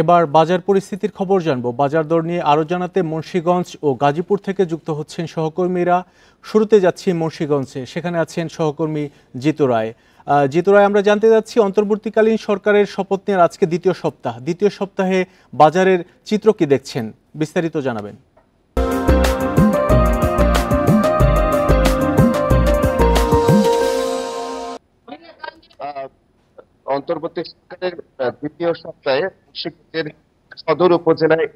এবার বাজার পরিস্থিতির খবর জানবো। বাজার দর নিয়ে আরো জানাতে মুন্সিগঞ্জ ও গাজীপুর থেকে যুক্ত হচ্ছেন সহকর্মীরা। শুরুতে যাচ্ছি মুন্সিগঞ্জে, সেখানে আছেন সহকর্মী জিতু রায়। জিতু রায়, আমরা জানতে যাচ্ছি অন্তর্বর্তীকালীন সরকারের শপথ নেওয়ার আজকে দ্বিতীয় সপ্তাহে বাজারের চিত্র কি দেখছেন, বিস্তারিত জানাবেন। অন্তর্বর্তী সরকারের দ্বিতীয় সপ্তাহে মুন্সিগঞ্জের সদর উপজেলায়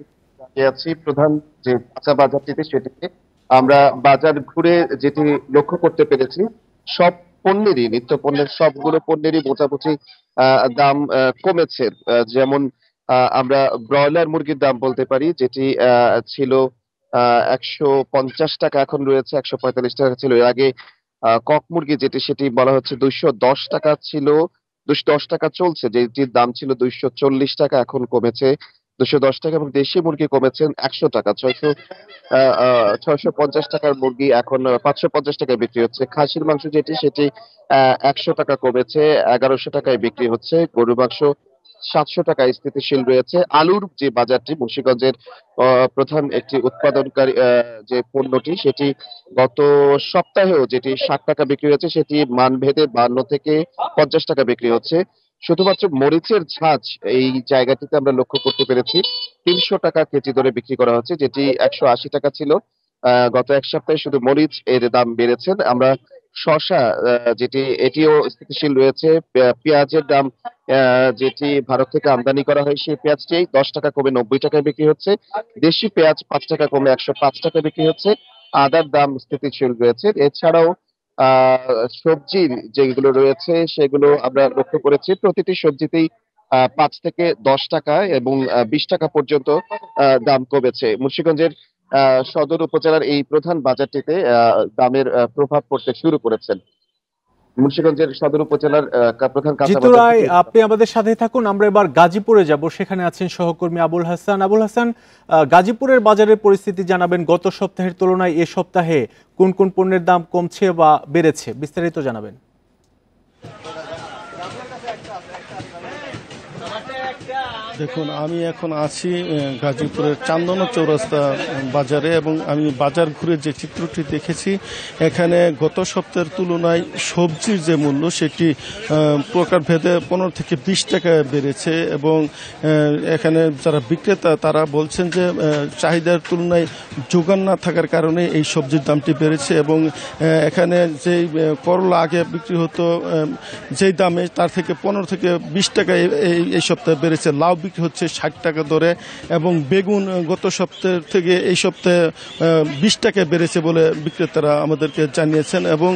আছি। প্রধান যে কাঁচা বাজারটিতে সেটিতে আমরা বাজার ঘুরে যেটি লক্ষ্য করতে পেরেছি, সব পণ্যেরই, নিত্য পণ্যের সবগুলো পণ্যেরই মোটামুটি দাম কমেছে। যেমন আমরা ব্রয়লার মুরগির দাম বলতে পারি, যেটি ছিল 150 টাকা, এখন রয়েছে 145 টাকা ছিল। এর আগে কক মুরগি সেটি বলা হচ্ছে 210 টাকা ছিল, 210 টাকা চলছে, যেটির দাম ছিল 240 টাকা, এখন কমেছে 210 টাকা। এবং দেশি মুরগি কমেছেন 100 টাকা, 650 টাকার মুরগি এখন 550 টাকায় বিক্রি হচ্ছে। খাসির মাংস সেটি 100 টাকা কমেছে, 1100 টাকায় বিক্রি হচ্ছে। গরুর মাংস 700 টাকায় স্থিতিশীল রয়েছে। আলুর যে বাজারটি মুন্সিগঞ্জের প্রধান একটি উৎপাদনকারী যে পণ্যটি, সেটি গত সপ্তাহেও যেটি 60 টাকা বিক্রি হয়েছে, সেটি মানভেদে 52 থেকে 50 টাকা বিক্রি হচ্ছে। শুধুমাত্র মরিচের ঝাঁজ এই জায়গাটিতে আমরা লক্ষ্য করতে পেরেছি 300 টাকা কেজি দরে বিক্রি করা হচ্ছে, যেটি 180 টাকা ছিল। গত এক সপ্তাহে শুধু মরিচ এর দাম বেড়েছেন। আমরা শসা এটিও স্থিতিশীল রয়েছে। পেঁয়াজের দাম যেটি ভারত থেকে আমদানি করা হয়, সেই পেঁয়াজটি 10 টাকা কমে 90 টাকায় বিক্রি হচ্ছে। দেশি পেঁয়াজ 5 টাকা কমে 105 টাকা বিক্রি হচ্ছে। আদার দাম স্থিতিশীল রয়েছে। এছাড়াও সবজির যেগুলো রয়েছে সেগুলো আমরা লক্ষ্য করেছি, প্রতিটি সবজিতেই 5 থেকে 10 টাকা এবং 20 টাকা পর্যন্ত দাম কমেছে। মুন্সিগঞ্জের সদর উপজেলার এই প্রধান বাজারটিতে দামের প্রভাব পড়তে শুরু করেছেন। মুন্সিগঞ্জের সদর উপজেলার প্রধান কাঁচা জিতু বাজার। রায়, আপনি আমাদের সাথে থাকুন। আমরা এবার গাজীপুরে যাব, সেখানে আছেন সহকর্মী আবুল হাসান। গাজীপুরের বাজারের পরিস্থিতি জানাবেন। গত সপ্তাহের তুলনায় এ সপ্তাহে কোন কোন পণ্যের দাম কমছে বা বেড়েছে, বিস্তারিত জানাবেন। দেখুন, আমি এখন আছি গাজীপুরের চান্দনা চৌরাস্তা বাজারে এবং আমি বাজার ঘুরে যে চিত্রটি দেখেছি, এখানে গত সপ্তাহের তুলনায় সবজির যে মূল্য সেটি প্রকারভেদে 15 থেকে 20 টাকা বেড়েছে এবং এখানে যারা বিক্রেতা তারা বলছেন যে চাহিদার তুলনায় যোগান না থাকার কারণে এই সবজির দামটি বেড়েছে। এবং এখানে যেই করলা আগে বিক্রি হতো যেই দামে, তার থেকে 15 থেকে 20 টাকা এই সপ্তাহে বেড়েছে। লাউ বিক্রি হচ্ছে 60 টাকা দরে এবং বেগুন গত সপ্তাহ থেকে এই সপ্তাহে 20 টাকায় বেড়েছে বলে বিক্রেতারা আমাদেরকে জানিয়েছেন। এবং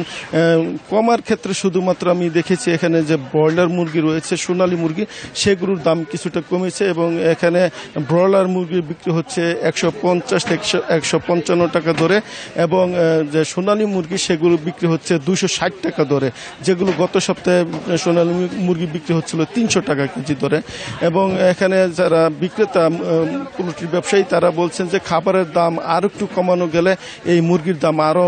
কমার ক্ষেত্রে শুধুমাত্র আমি দেখেছি এখানে যে ব্রয়লার মুরগি রয়েছে, সোনালী মুরগি, সেগুলোর দাম কিছুটা কমেছে এবং এখানে ব্রয়লার মুরগি বিক্রি হচ্ছে 150 থেকে 155 টাকা দরে এবং যে সোনালী মুরগি সেগুলো বিক্রি হচ্ছে 260 টাকা দরে, যেগুলো গত সপ্তাহে সোনালী মুরগি বিক্রি হচ্ছিল 300 টাকা কেজি দরে। এবং এখানে যারা বিক্রেতা পোল্ট্রি ব্যবসায়ী তারা বলছেন যে খাবারের দাম আর একটু কমানো গেলে এই মুরগির দাম আরও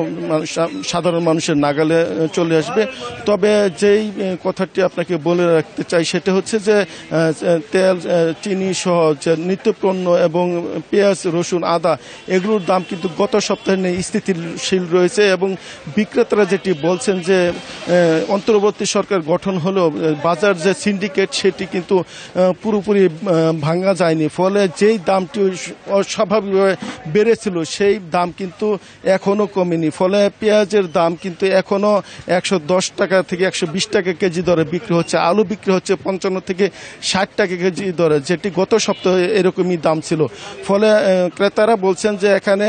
সাধারণ মানুষের নাগালে চলে আসবে। তবে যেই কথাটি আপনাকে বলে রাখতে চাই সেটা হচ্ছে যে তেল, চিনি সহ যে নিত্যপণ্য এবং পেঁয়াজ, রসুন, আদা, এগুলোর দাম কিন্তু গত সপ্তাহে নেই, স্থিতিশীল রয়েছে। এবং বিক্রেতারা যেটি বলছেন যে অন্তর্বর্তী সরকার গঠন হলেও বাজার যে সিন্ডিকেট সেটি কিন্তু পুরোপুরি ভাঙা যায়নি, ফলে যেই দামটি অস্বাভাবিকভাবে বেড়েছিল সেই দাম কিন্তু এখনো কমেনি। ফলে পেঁয়াজের দাম কিন্তু এখনো 110 টাকা থেকে 120 টাকা কেজি দরে বিক্রি হচ্ছে। আলু বিক্রি হচ্ছে 55 থেকে 60 টাকা কেজি দরে, যেটি গত সপ্তাহে এরকমই দাম ছিল। ফলে ক্রেতারা বলছেন যে এখানে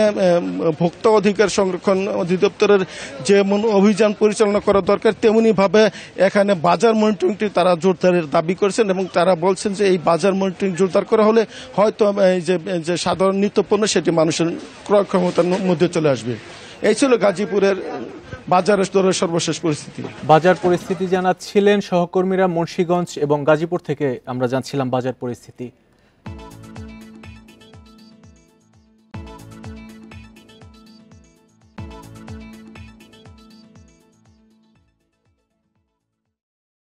ভোক্তা অধিকার সংরক্ষণ অধিদপ্তরের যেমন অভিযান পরিচালনা করা দরকার, তেমনি ভাবে এখানে বাজার মনিটরিংটি তারা জোরদারের দাবি করেছেন এবং তারা বলছেন যে এই বাজার মনিটরিং জোরদার করা হলে হয়তো এই যে সাধারণ নিত্যপণ্য সেটি মানুষের ক্রয় ক্ষমতার মধ্যে চলে আসবে। এই ছিল গাজীপুরের বাজারের দরের সর্বশেষ পরিস্থিতি। বাজার পরিস্থিতি জানাচ্ছিলেন সহকর্মীরা মুন্সিগঞ্জ এবং গাজীপুর থেকে। আমরা জানছিলাম বাজার পরিস্থিতি।